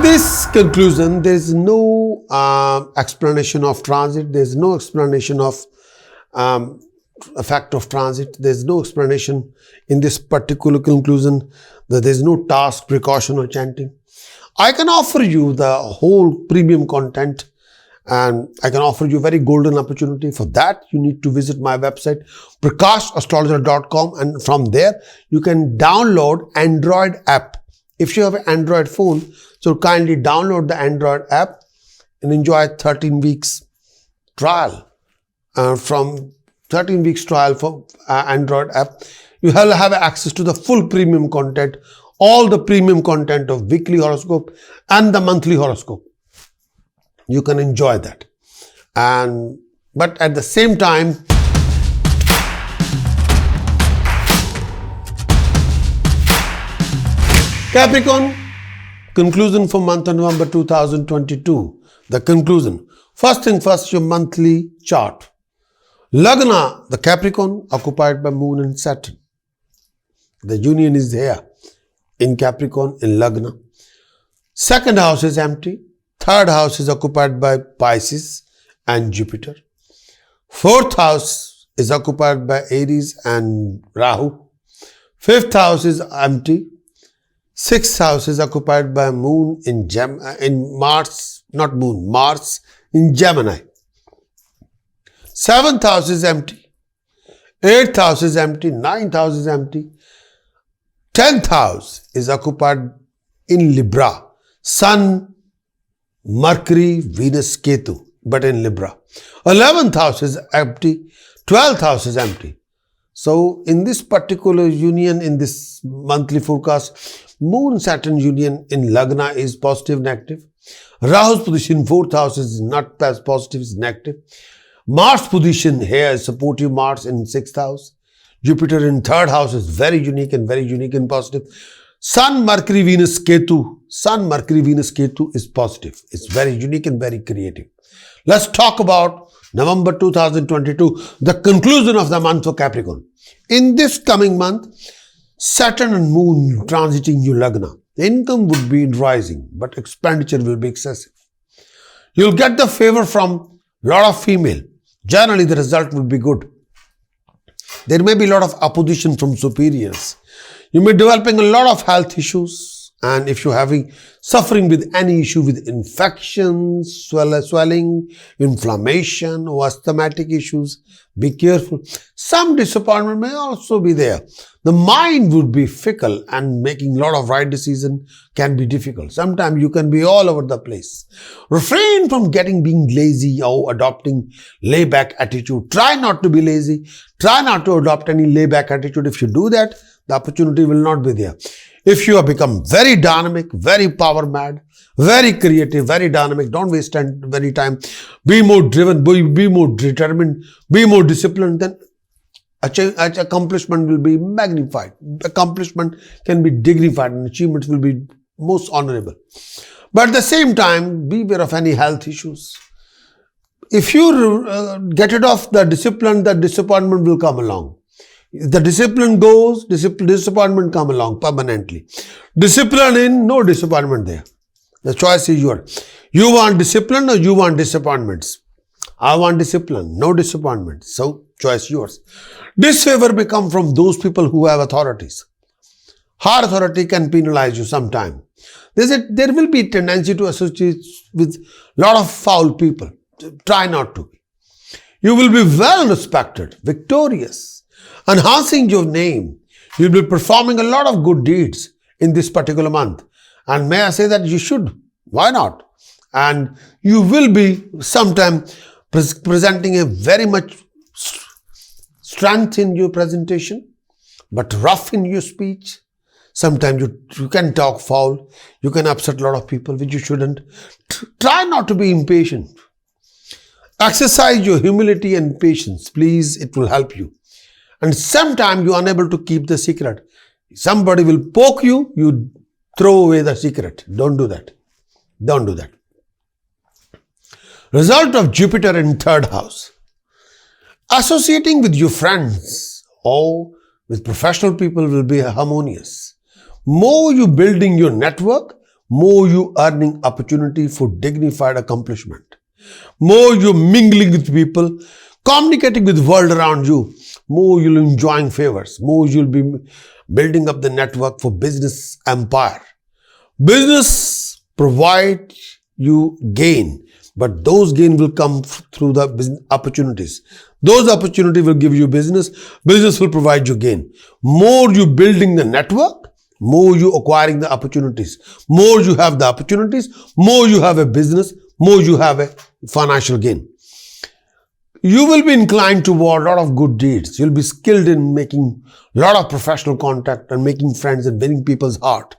this conclusion, there is no explanation of transit. There is no explanation of effect of transit. There is no explanation in this particular conclusion that there is no task, precaution or chanting. I can offer you the whole premium content, and I can offer you a very golden opportunity. For that, you need to visit my website, prakashastrologer.com, and from there, you can download Android app. If you have an Android phone, so kindly download the Android app and enjoy 13 weeks trial. From 13 weeks trial for Android app, you will have access to the full premium content, all the premium content of weekly horoscope and the monthly horoscope. You can enjoy that. But at the same time, Capricorn, conclusion for month of November 2022. The conclusion. First thing first, your monthly chart. Lagna, the Capricorn, occupied by Moon and Saturn. The union is here in Capricorn, in Lagna. Second house is empty. Third house is occupied by Pisces and Jupiter. Fourth house is occupied by Aries and Rahu. Fifth house is empty. Sixth house is occupied by Moon Mars in Gemini. Seventh house is empty. Eighth house is empty. Ninth house is empty. 10th house is occupied in Libra. Sun, Mercury, Venus, Ketu, but in Libra. 11th house is empty. 12th house is empty. So in this particular union, in this monthly forecast, Moon-Saturn union in Lagna is positive, negative. Rahu's position, 4th house is not as positive, is negative. Mars position here is supportive Mars in 6th house. Jupiter in 3rd house is very unique and positive. Sun, Mercury, Venus, Ketu. Sun, Mercury, Venus, Ketu is positive. It's very unique and very creative. Let's talk about November 2022, the conclusion of the month for Capricorn. In this coming month, Saturn and Moon transiting your Lagna. The income would be rising, but expenditure will be excessive. You'll get the favor from a lot of female. Generally, the result will be good. There may be a lot of opposition from superiors. You may be developing a lot of health issues, and if you're suffering with any issue with infections, swelling, inflammation, or asthmatic issues, be careful. Some disappointment may also be there. The mind would be fickle, and making a lot of right decision can be difficult. Sometimes you can be all over the place. Refrain from being lazy or adopting layback attitude. Try not to be lazy. Try not to adopt any layback attitude. If you do that, the opportunity will not be there. If you have become very dynamic, very power mad, very creative, very dynamic, don't waste any time. Be more driven, be more determined, be more disciplined, then accomplishment will be magnified. Accomplishment can be dignified and achievements will be most honorable. But at the same time, beware of any health issues. If you get rid of the discipline, the disappointment will come along. If the discipline goes, disappointment come along permanently. Discipline in, no disappointment there. The choice is yours. You want discipline or you want disappointments? I want discipline, no disappointment. So, choice yours. Disfavor may come from those people who have authorities. Higher authority can penalize you sometime. There will be a tendency to associate with a lot of foul people. Try not to be. You will be well respected, victorious, enhancing your name. You will be performing a lot of good deeds in this particular month. And may I say that you should. Why not? And you will be sometime presenting a very much strength in your presentation, but rough in your speech. Sometimes you can talk foul. You can upset a lot of people, which you shouldn't. Try not to be impatient. Exercise your humility and patience. Please, it will help you. And sometimes you are unable to keep the secret. Somebody will poke you, you throw away the secret. Don't do that. Don't do that. Result of Jupiter in 3rd house. Associating with your friends or with professional people will be harmonious. More you building your network, more you earning opportunity for dignified accomplishment. More you're mingling with people, communicating with the world around you, more you'll enjoying favors, more you'll be building up the network for business empire. Business provide you gain, but those gain will come through the business opportunities. Those opportunities will give you business. Business will provide you gain. More you building the network, more you acquiring the opportunities. More you have the opportunities, more you have a business, more you have a financial gain. You will be inclined toward a lot of good deeds. You'll be skilled in making a lot of professional contact and making friends and winning people's heart.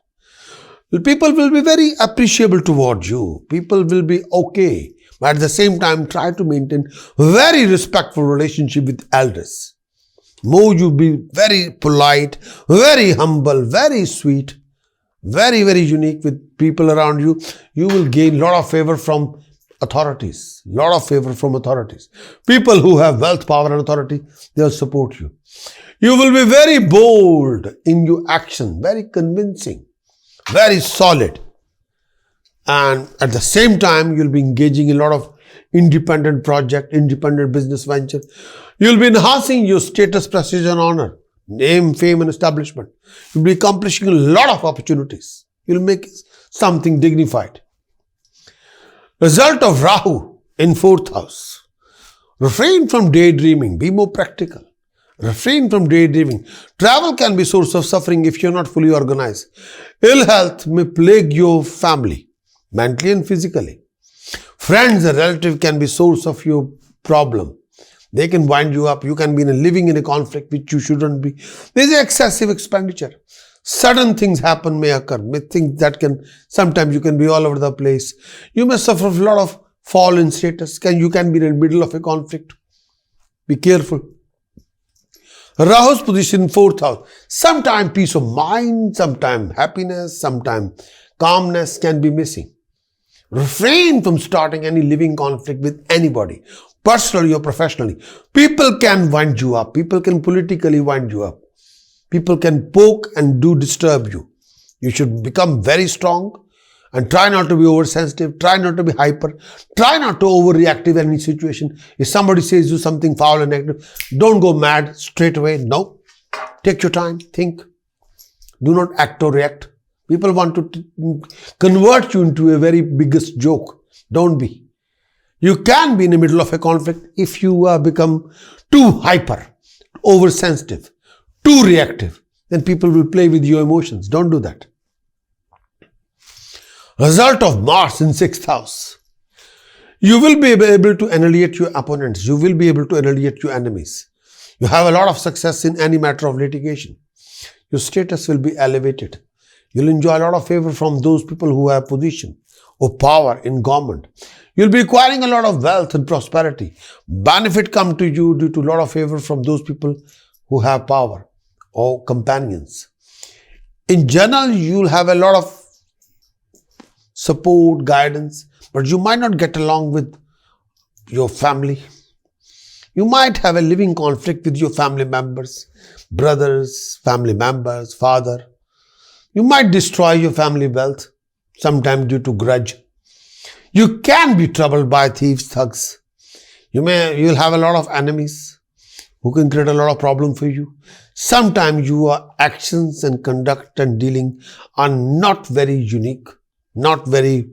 People will be very appreciable toward you. People will be okay. But at the same time, try to maintain very respectful relationship with elders. More you be very polite, very humble, very sweet, very, very unique with people around you. You will gain a lot of favor from authorities. Lot of favor from authorities. People who have wealth, power and authority, they'll support you. You will be very bold in your action, very convincing, very solid. And at the same time, you'll be engaging in a lot of independent project, independent business venture. You'll be enhancing your status, prestige and honor, name, fame and establishment. You'll be accomplishing a lot of opportunities. You'll make something dignified. Result of Rahu in 4th house. Refrain from daydreaming. Be more practical. Refrain from daydreaming. Travel can be source of suffering if you're not fully organized. Ill health may plague your family, mentally and physically. Friends and relatives can be source of your problem. They can wind you up. You can be living in a conflict which you shouldn't be. There's excessive expenditure. Sudden things happen, may occur. Things that can, sometimes you can be all over the place. You may suffer a lot of fall in status. You can be in the middle of a conflict. Be careful. Rahu's position in 4th house. Sometimes peace of mind, sometimes happiness, sometimes calmness can be missing. Refrain from starting any living conflict with anybody, personally or professionally. People can wind you up. People can politically wind you up. People can poke and disturb you. You should become very strong and try not to be oversensitive. Try not to be hyper. Try not to overreact in any situation. If somebody says you something foul and negative, don't go mad straight away. No. Take your time. Think. Do not act or react. People want to convert you into a very biggest joke. Don't be. You can be in the middle of a conflict if you become too hyper, oversensitive, too reactive. Then people will play with your emotions. Don't do that. Result of Mars in 6th house. You will be able to annihilate your opponents. You will be able to annihilate your enemies. You have a lot of success in any matter of litigation. Your status will be elevated. You'll enjoy a lot of favor from those people who have position or power in government. You'll be acquiring a lot of wealth and prosperity. Benefit come to you due to a lot of favor from those people who have power or companions. In general, you'll have a lot of support, guidance, but you might not get along with your family. You might have a living conflict with your family members, brothers, family members, father. You might destroy your family wealth, sometimes due to grudge. You can be troubled by thieves, thugs. You'll have a lot of enemies who can create a lot of problem for you. Sometimes your actions and conduct and dealing are not very unique, not very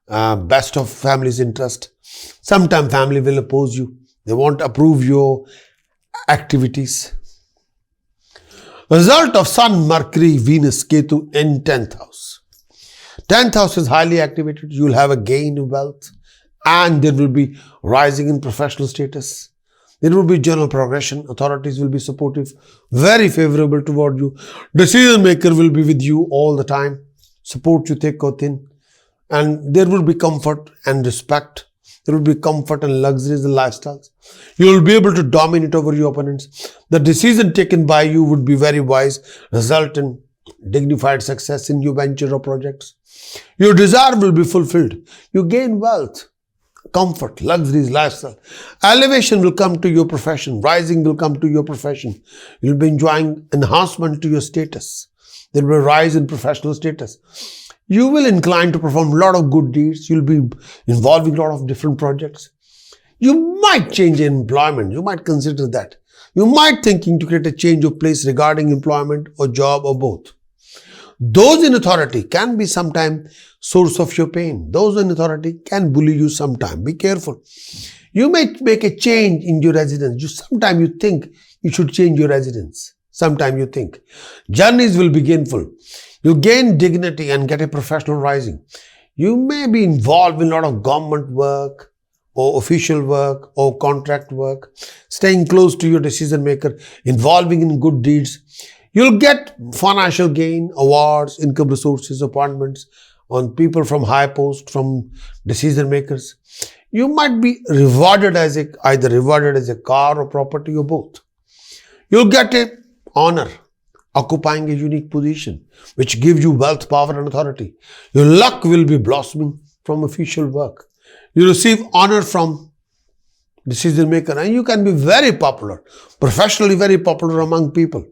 best of family's interest. Sometimes family will oppose you. They won't approve your activities. Result of Sun, Mercury, Venus, Ketu in 10th house. 10th house is highly activated. You'll have a gain of wealth and there will be rising in professional status. There will be general progression. Authorities will be supportive, very favorable toward you. Decision maker will be with you all the time, support you thick or thin. And there will be comfort and respect. There will be comfort and luxuries and lifestyles. You will be able to dominate over your opponents. The decision taken by you would be very wise, result in dignified success in your venture or projects. Your desire will be fulfilled. You gain wealth, comfort, luxuries, lifestyle. Elevation will come to your profession. Rising will come to your profession. You'll be enjoying enhancement to your status. There will be a rise in professional status. You will incline to perform a lot of good deeds. You'll be involving a lot of different projects. You might change employment. You might consider that. You might thinking to create a change of place regarding employment or job or both. Those in authority can be sometimes source of your pain. Those in authority can bully you sometime. Be careful. You may make a change in your residence. Sometimes you think you should change your residence. Sometimes you think. Journeys will be gainful. You gain dignity and get a professional rising. You may be involved in a lot of government work or official work or contract work, staying close to your decision maker, involving in good deeds. You'll get financial gain, awards, income resources, appointments on people from high posts, from decision makers. You might be rewarded as either rewarded as a car or property or both. You'll get a honor, occupying a unique position, which gives you wealth, power and authority. Your luck will be blossoming from official work. You receive honor from decision maker and you can be very popular, professionally very popular among people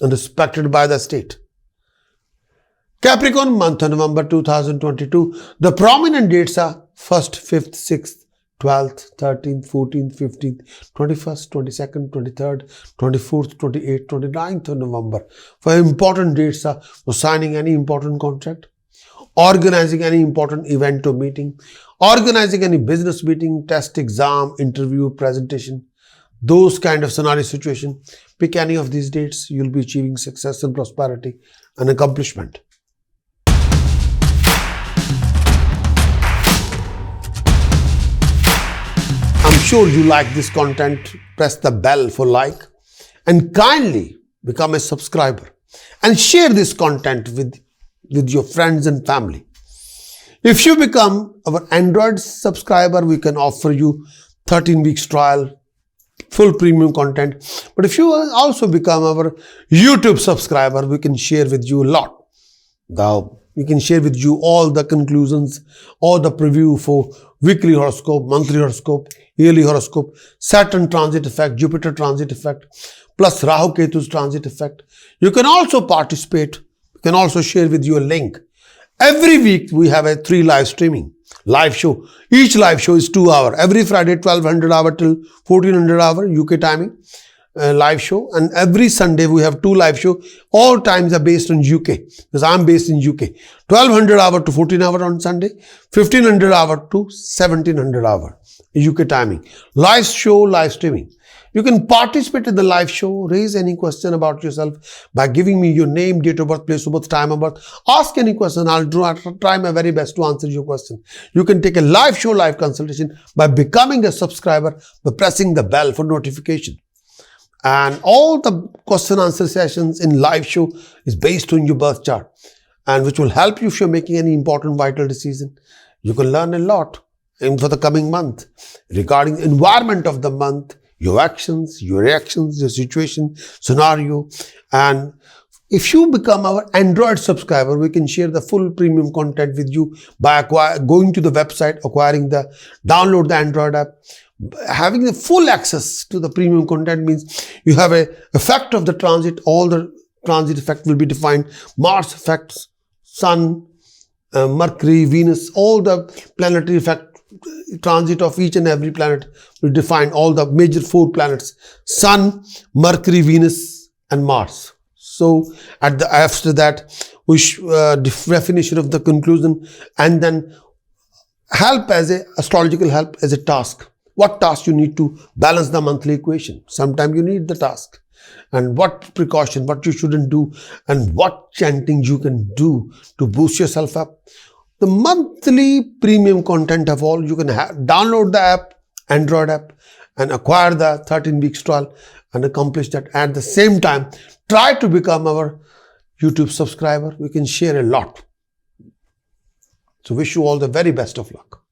and respected by the state. Capricorn month of November 2022. The prominent dates are 1st, 5th, 6th, 12th, 13th, 14th, 15th, 21st, 22nd, 23rd, 24th, 28th, 29th of November. For important dates are for signing any important contract, organizing any important event or meeting, organizing any business meeting, test, exam, interview, presentation, those kind of scenario situation. Pick any of these dates, you'll be achieving success and prosperity and accomplishment. I'm sure you like this content. Press the bell for like and kindly become a subscriber and share this content with your friends and family. If you become our Android subscriber, we can offer you 13 weeks trial, full premium content. But if you also become our YouTube subscriber, we can share with you a lot. We can share with you all the conclusions, all the preview for weekly horoscope, monthly horoscope, yearly horoscope, Saturn transit effect, Jupiter transit effect, plus Rahu Ketu's transit effect. You can also participate. We can also share with you a link. Every week we have a 3 live streaming, live show. Each live show is 2 hours. Every Friday 1200 hour till 1400 hour UK timing. Live show, and every Sunday we have 2 live show. All times are based on UK because I'm based in UK. 1200 hour to 14 hour on Sunday, 1500 hour to 1700 hour UK timing. Live show, live streaming. You can participate in the live show, raise any question about yourself by giving me your name, date of birth, place of birth, time of birth. Ask any question. I'll try my very best to answer your question. You can take a live show, live consultation by becoming a subscriber by pressing the bell for notification. And all the question answer sessions in live show is based on your birth chart and which will help you if you're making any important vital decision. You can learn a lot for the coming month regarding the environment of the month, your actions, your reactions, your situation, scenario. And if you become our Android subscriber, we can share the full premium content with you by going to the website, download the Android app. Having the full access to the premium content means you have a effect of the transit. All the transit effect will be defined. Mars effects, Sun, Mercury, Venus, all the planetary effect, transit of each and every planet will define all the major 4 planets: Sun, Mercury, Venus and Mars. So after that, we definition of the conclusion and then astrological help as a task. What task you need to balance the monthly equation. Sometimes you need the task. And what precaution, what you shouldn't do, and what chanting you can do to boost yourself up. The monthly premium content of all, you can download the app, Android app, and acquire the 13 weeks trial and accomplish that. At the same time, try to become our YouTube subscriber. We can share a lot. So wish you all the very best of luck.